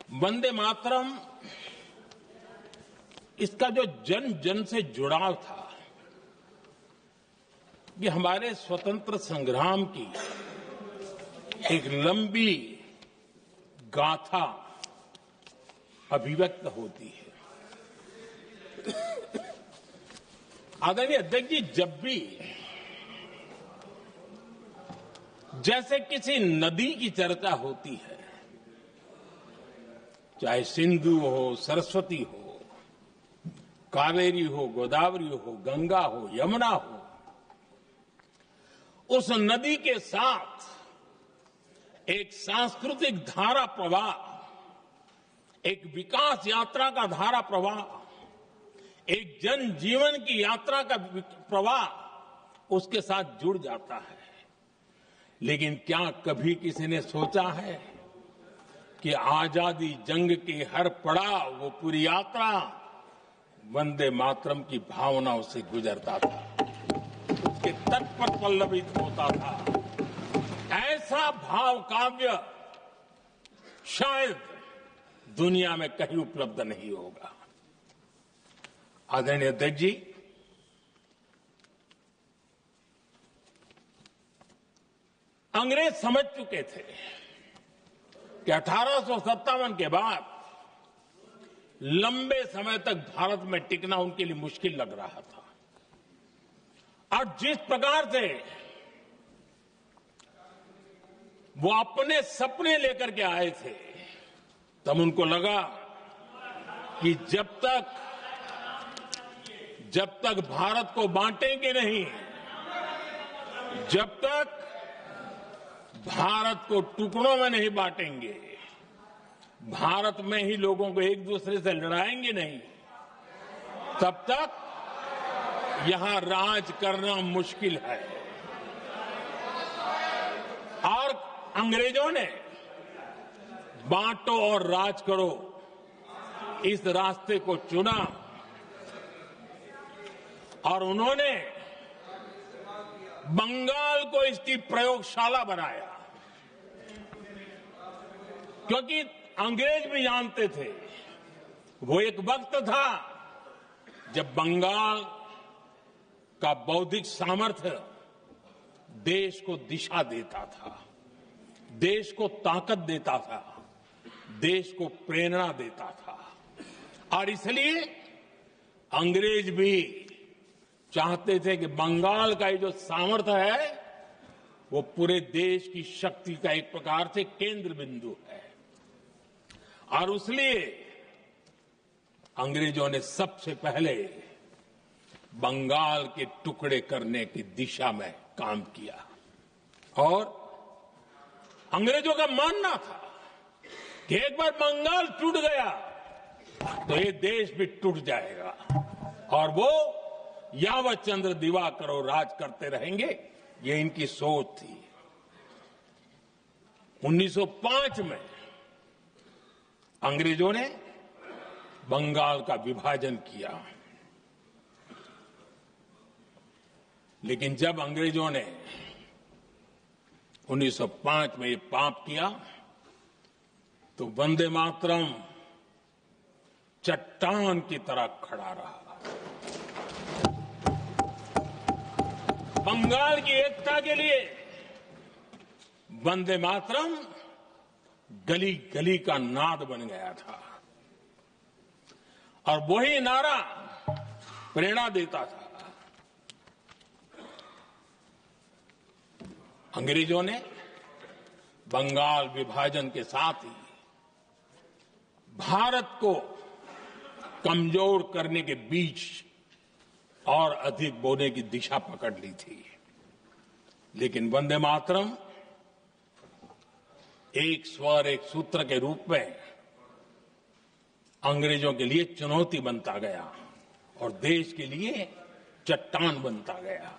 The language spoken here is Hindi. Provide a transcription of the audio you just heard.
वंदे मातरम, इसका जो जन जन से जुड़ाव था, ये हमारे स्वतंत्र संग्राम की एक लंबी गाथा अभिव्यक्त होती है। आदरणीय अध्यक्ष जी, जब भी जैसे किसी नदी की चर्चा होती है, चाहे सिंधु हो, सरस्वती हो, कावेरी हो, गोदावरी हो, गंगा हो, यमुना हो, उस नदी के साथ एक सांस्कृतिक धारा प्रवाह, एक विकास यात्रा का धारा प्रवाह, एक जन जीवन की यात्रा का प्रवाह उसके साथ जुड़ जाता है। लेकिन क्या कभी किसी ने सोचा है कि आजादी जंग के हर पड़ाव, वो पूरी यात्रा वंदे मातरम की भावनाओं से गुजरता था, उसके तट पर पल्लवित होता था। ऐसा भाव काव्य शायद दुनिया में कहीं उपलब्ध नहीं होगा। आदरणीय अध्यक्ष जी, अंग्रेज समझ चुके थे कि 1857 के बाद लंबे समय तक भारत में टिकना उनके लिए मुश्किल लग रहा था। और जिस प्रकार से वो अपने सपने लेकर के आए थे, तब उनको लगा कि जब तक भारत को बांटेंगे नहीं, जब तक भारत को टुकड़ों में नहीं बांटेंगे, भारत में ही लोगों को एक दूसरे से लड़ाएंगे नहीं, तब तक यहां राज करना मुश्किल है। और अंग्रेजों ने बांटो और राज करो इस रास्ते को चुना और उन्होंने बंगाल को इसकी प्रयोगशाला बनाया, क्योंकि अंग्रेज भी जानते थे वो एक वक्त था जब बंगाल का बौद्धिक सामर्थ्य देश को दिशा देता था, देश को ताकत देता था, देश को प्रेरणा देता था। और इसलिए अंग्रेज भी चाहते थे कि बंगाल का ये जो सामर्थ्य है वो पूरे देश की शक्ति का एक प्रकार से केंद्र बिंदु है। और इसलिए अंग्रेजों ने सबसे पहले बंगाल के टुकड़े करने की दिशा में काम किया। और अंग्रेजों का मानना था कि एक बार बंगाल टूट गया तो ये देश भी टूट जाएगा और वो यावत चंद्र दिवाकरो राज करते रहेंगे, ये इनकी सोच थी। 1905 में अंग्रेजों ने बंगाल का विभाजन किया, लेकिन जब अंग्रेजों ने 1905 में ये पाप किया तो वंदे मातरम चट्टान की तरह खड़ा रहा। बंगाल की एकता के लिए वंदे मातरम गली गली का नाद बन गया था और वही नारा प्रेरणा देता था। अंग्रेजों ने बंगाल विभाजन के साथ ही भारत को कमजोर करने के बीच और अधिक बोने की दिशा पकड़ ली थी। लेकिन वंदे मातरम एक स्वर एक सूत्र के रूप में अंग्रेजों के लिए चुनौती बनता गया और देश के लिए चट्टान बनता गया।